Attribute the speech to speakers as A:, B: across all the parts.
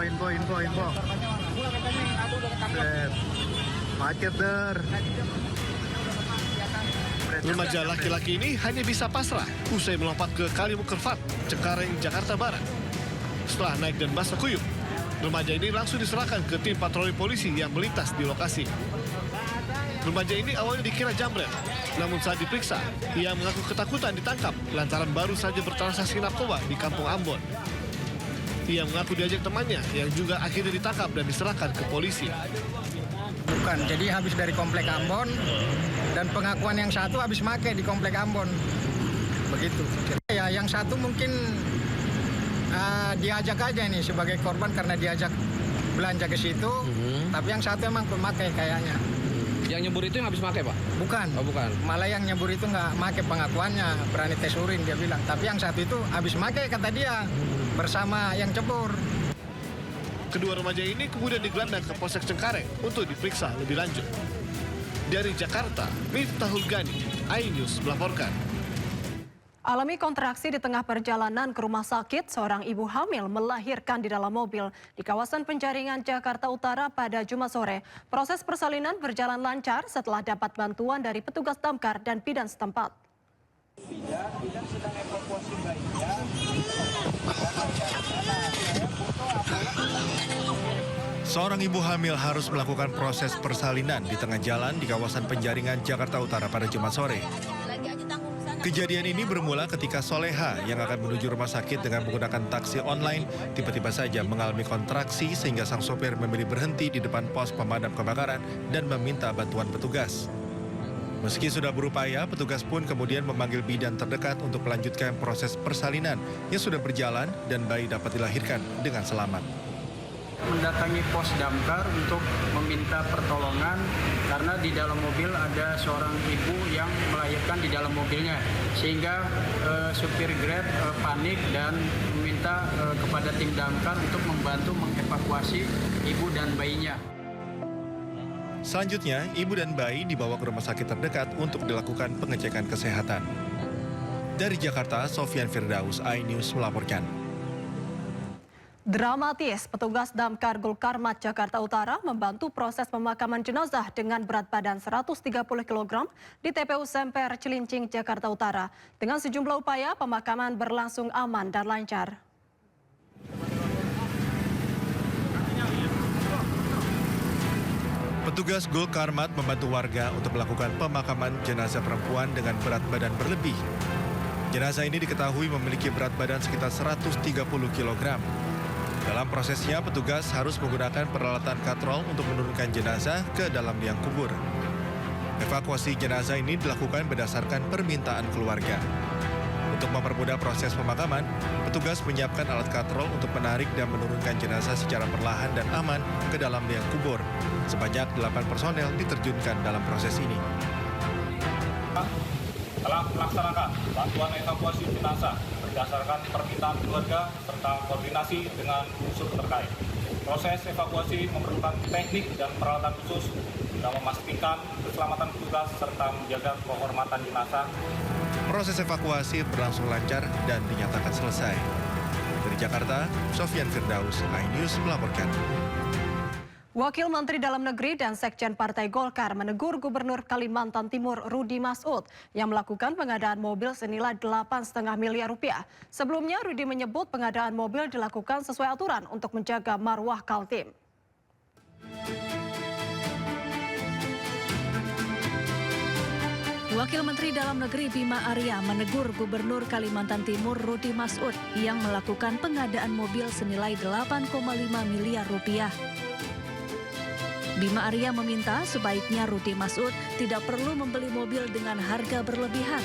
A: info. Macet der.
B: Remaja laki-laki ini hanya bisa pasrah usai melompat ke Kali Mukerfat, Cengkareng, Jakarta Barat. Setelah naik dan basah kuyup, remaja ini langsung diserahkan ke tim patroli polisi yang melintas di lokasi. Remaja ini awalnya dikira jambret, namun saat diperiksa, ia mengaku ketakutan ditangkap lantaran baru saja bertransaksi narkoba di Kampung Ambon. Ia mengaku diajak temannya yang juga akhirnya ditangkap dan diserahkan ke polisi.
C: Bukan, jadi habis dari Komplek Ambon dan pengakuan yang satu habis make di Komplek Ambon. Begitu. Ya, yang satu mungkin diajak aja nih sebagai korban karena diajak belanja ke situ. Tapi yang satu emang pemakai kayaknya.
D: Yang nyebur itu yang habis make, Pak?
C: Bukan.
D: Oh, bukan.
C: Malah yang nyebur itu nggak make pengakuannya, berani tes urin dia bilang. Tapi yang satu itu habis make kata dia bersama yang cebur.
B: Kedua remaja ini kemudian digelandang ke Polsek Cengkareng untuk diperiksa lebih lanjut. Dari Jakarta, Miftahul Gani, iNews melaporkan.
E: Alami kontraksi di tengah perjalanan ke rumah sakit, seorang ibu hamil melahirkan di dalam mobil di kawasan Penjaringan, Jakarta Utara pada Jumat sore. Proses persalinan berjalan lancar setelah dapat bantuan dari petugas damkar dan bidan setempat.
F: Bidan sedang evakuasi bayinya.
G: Seorang ibu hamil harus melakukan proses persalinan di tengah jalan di kawasan Penjaringan, Jakarta Utara pada Jumat sore. Kejadian ini bermula ketika Soleha yang akan menuju rumah sakit dengan menggunakan taksi online tiba-tiba saja mengalami kontraksi sehingga sang sopir memilih berhenti di depan pos pemadam kebakaran dan meminta bantuan petugas. Meski sudah berupaya, petugas pun kemudian memanggil bidan terdekat untuk melanjutkan proses persalinan yang sudah berjalan dan bayi dapat dilahirkan dengan selamat.
F: Mendatangi pos damkar untuk meminta pertolongan karena di dalam mobil ada seorang ibu yang melahirkan di dalam mobilnya, sehingga supir Grab panik dan meminta kepada tim damkar untuk membantu mengevakuasi ibu dan bayinya.
G: Selanjutnya, ibu dan bayi dibawa ke rumah sakit terdekat untuk dilakukan pengecekan kesehatan. Dari Jakarta, Sofyan Firdaus, iNews melaporkan.
E: Dramatis, petugas damkar Gulkarmat Jakarta Utara membantu proses pemakaman jenazah dengan berat badan 130 kg di TPU Semper Cilincing, Jakarta Utara. Dengan sejumlah upaya, pemakaman berlangsung aman dan lancar.
G: Petugas Gulkarmat membantu warga untuk melakukan pemakaman jenazah perempuan dengan berat badan berlebih. Jenazah ini diketahui memiliki berat badan sekitar 130 kg. Dalam prosesnya, petugas harus menggunakan peralatan katrol untuk menurunkan jenazah ke dalam liang kubur. Evakuasi jenazah ini dilakukan berdasarkan permintaan keluarga. Untuk mempermudah proses pemakaman, petugas menyiapkan alat katrol untuk menarik dan menurunkan jenazah secara perlahan dan aman ke dalam liang kubur. Sebanyak 8 personel diterjunkan dalam proses ini.
H: Telah melaksanakan bantuan evakuasi jenazah berdasarkan permintaan keluarga serta koordinasi dengan unsur terkait. Proses evakuasi memerlukan teknik dan peralatan khusus yang memastikan keselamatan petugas serta menjaga kehormatan jenazah.
G: Proses evakuasi berlangsung lancar dan dinyatakan selesai. Dari Jakarta, Sofyan Firdaus, iNews melaporkan.
E: Wakil Menteri Dalam Negeri dan Sekjen Partai Golkar menegur Gubernur Kalimantan Timur Rudi Masud yang melakukan pengadaan mobil senilai 8,5 miliar rupiah. Sebelumnya Rudi menyebut pengadaan mobil dilakukan sesuai aturan untuk menjaga marwah Kaltim.
I: Wakil Menteri Dalam Negeri Bima Arya menegur Gubernur Kalimantan Timur Rudi Masud yang melakukan pengadaan mobil senilai 8,5 miliar rupiah. Bima Arya meminta sebaiknya Rudi Masud tidak perlu membeli mobil dengan harga berlebihan.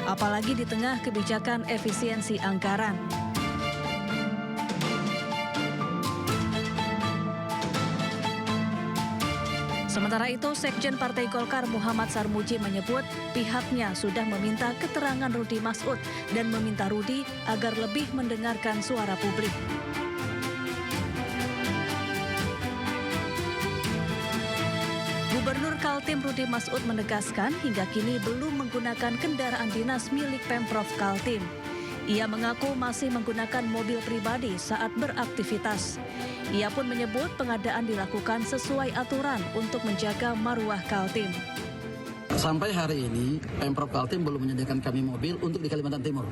I: Apalagi di tengah kebijakan efisiensi anggaran. Sementara itu, Sekjen Partai Golkar Muhammad Sarmuji menyebut pihaknya sudah meminta keterangan Rudi Masud dan meminta Rudi agar lebih mendengarkan suara publik. Kaltim Rudi Mas'ud menegaskan hingga kini belum menggunakan kendaraan dinas milik Pemprov Kaltim. Ia mengaku masih menggunakan mobil pribadi saat beraktivitas. Ia pun menyebut pengadaan dilakukan sesuai aturan untuk menjaga marwah Kaltim.
J: Sampai hari ini, Pemprov Kaltim belum menyediakan kami mobil untuk di Kalimantan Timur.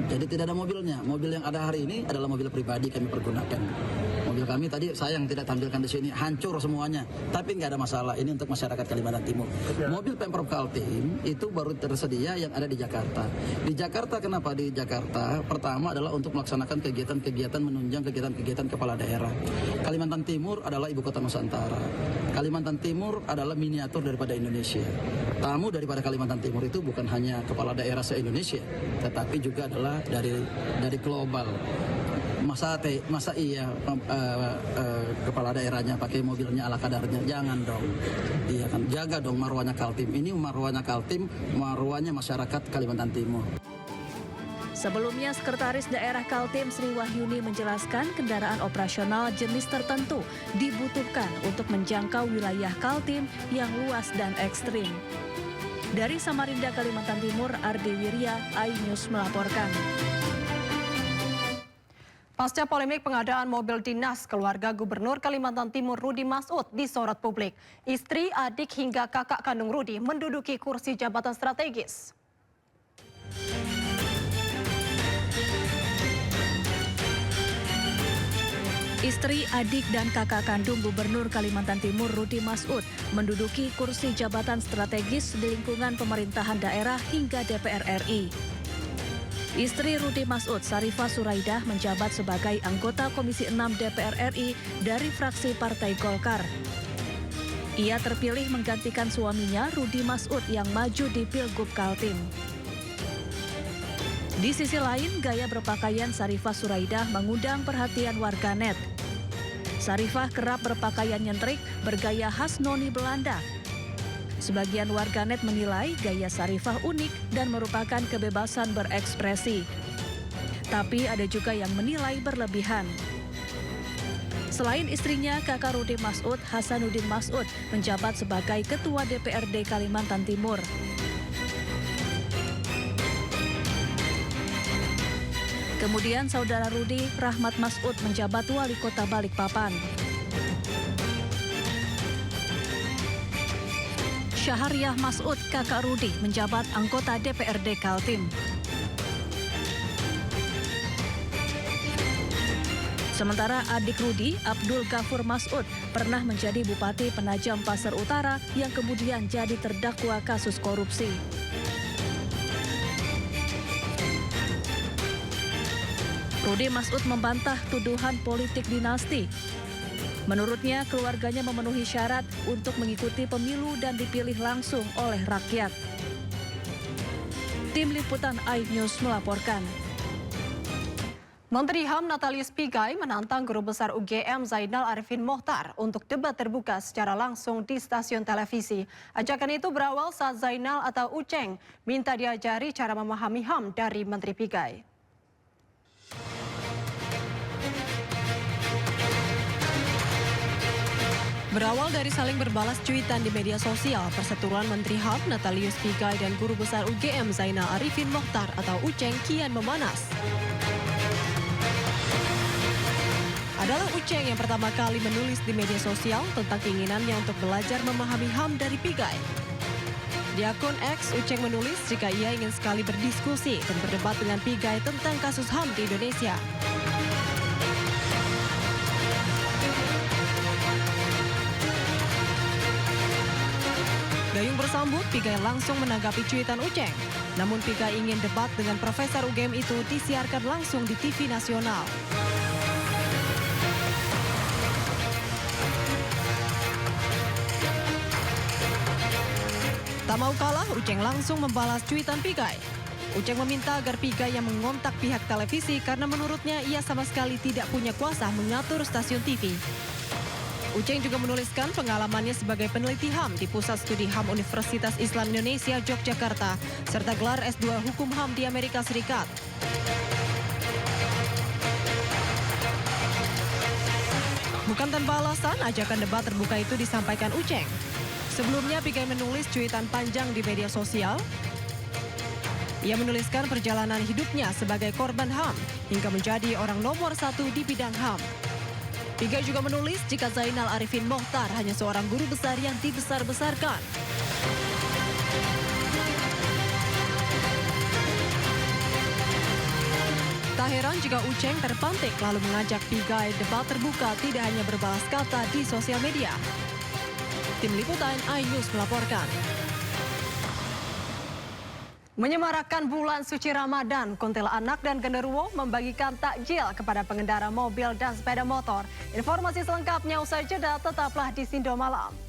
J: Jadi tidak ada mobilnya. Mobil yang ada hari ini adalah mobil pribadi kami pergunakan. Mobil kami tadi sayang tidak tampilkan di sini, hancur semuanya. Tapi nggak ada masalah, ini untuk masyarakat Kalimantan Timur. Mobil Pemprov Kaltim itu baru tersedia yang ada di Jakarta. Di Jakarta, kenapa di Jakarta? Pertama adalah untuk melaksanakan kegiatan-kegiatan menunjang kegiatan-kegiatan kepala daerah. Kalimantan Timur adalah ibu kota Nusantara. Kalimantan Timur adalah miniatur daripada Indonesia. Tamu daripada Kalimantan Timur itu bukan hanya kepala daerah se-Indonesia, tetapi juga adalah dari global. Masa iya kepala daerahnya pakai mobilnya ala kadarnya? Jangan dong. Iya kan, jaga dong marwahnya Kaltim. Ini marwahnya Kaltim, marwahnya masyarakat Kalimantan Timur.
I: Sebelumnya, Sekretaris Daerah Kaltim Sri Wahyuni menjelaskan kendaraan operasional jenis tertentu dibutuhkan untuk menjangkau wilayah Kaltim yang luas dan ekstrim. Dari Samarinda, Kalimantan Timur, Ardi Wirya, iNews melaporkan.
E: Pasca polemik pengadaan mobil dinas, keluarga Gubernur Kalimantan Timur Rudi Mas'ud disorot publik. Istri, adik hingga kakak kandung Rudi menduduki kursi jabatan strategis.
I: Istri, adik, dan kakak kandung Gubernur Kalimantan Timur Rudi Mas'ud menduduki kursi jabatan strategis di lingkungan pemerintahan daerah hingga DPR RI. Istri Rudi Mas'ud, Sarifah Suraidah, menjabat sebagai anggota Komisi 6 DPR RI dari fraksi Partai Golkar. Ia terpilih menggantikan suaminya Rudi Mas'ud yang maju di Pilgub Kaltim. Di sisi lain, gaya berpakaian Sarifah Suraidah mengundang perhatian warganet. Sarifah kerap berpakaian nyentrik bergaya khas noni Belanda. Sebagian warganet menilai gaya Sarifah unik dan merupakan kebebasan berekspresi. Tapi ada juga yang menilai berlebihan. Selain istrinya, kakak Rudi Mas'ud, Hasanuddin Mas'ud, menjabat sebagai Ketua DPRD Kalimantan Timur. Kemudian saudara Rudi, Rahmat Mas'ud, menjabat Wali Kota Balikpapan. Syahariah Mas'ud, kakak Rudi, menjabat anggota DPRD Kaltim. Sementara adik Rudi, Abdul Ghafur Mas'ud, pernah menjadi Bupati Penajam Pasar Utara yang kemudian jadi terdakwa kasus korupsi. Rudi Mas'ud membantah tuduhan politik dinasti. Menurutnya, keluarganya memenuhi syarat untuk mengikuti pemilu dan dipilih langsung oleh rakyat. Tim Liputan iNews melaporkan.
E: Menteri HAM Natalius Pigai menantang Guru Besar UGM Zainal Arifin Mohtar untuk debat terbuka secara langsung di stasiun televisi. Ajakan itu berawal saat Zainal atau Uceng minta diajari cara memahami HAM dari Menteri Pigai. Berawal dari saling berbalas cuitan di media sosial, perseteruan Menteri HAM Natalius Pigai dan Guru Besar UGM Zainal Arifin Mohtar atau Uceng kian memanas. Adalah Uceng yang pertama kali menulis di media sosial tentang keinginannya untuk belajar memahami HAM dari Pigai. Di akun X, Uceng menulis jika ia ingin sekali berdiskusi dan berdebat dengan Pigai tentang kasus HAM di Indonesia. Gayung bersambut, Pigai langsung menanggapi cuitan Uceng. Namun Pigai ingin debat dengan Profesor UGM itu disiarkan langsung di TV nasional. Tak mau kalah, Uceng langsung membalas cuitan Pigai. Uceng meminta agar Pigai yang mengontak pihak televisi karena menurutnya ia sama sekali tidak punya kuasa mengatur stasiun TV. Uceng juga menuliskan pengalamannya sebagai peneliti HAM di Pusat Studi HAM Universitas Islam Indonesia, Yogyakarta, serta gelar S2 Hukum HAM di Amerika Serikat. Bukan tanpa alasan, ajakan debat terbuka itu disampaikan Uceng. Sebelumnya, Pigai menulis cuitan panjang di media sosial. Ia menuliskan perjalanan hidupnya sebagai korban HAM hingga menjadi orang nomor 1 di bidang HAM. Pigai juga menulis jika Zainal Arifin Mokhtar hanya seorang guru besar yang dibesar-besarkan. Tak heran jika Uceng terpantik lalu mengajak Pigai debat terbuka tidak hanya berbalas kata di sosial media. Tim Liputan iNews melaporkan. Menyemarakkan bulan suci Ramadan, Kuntilanak dan Genderuwo membagikan takjil kepada pengendara mobil dan sepeda motor. Informasi selengkapnya usai jeda, tetaplah di Sindo Malam.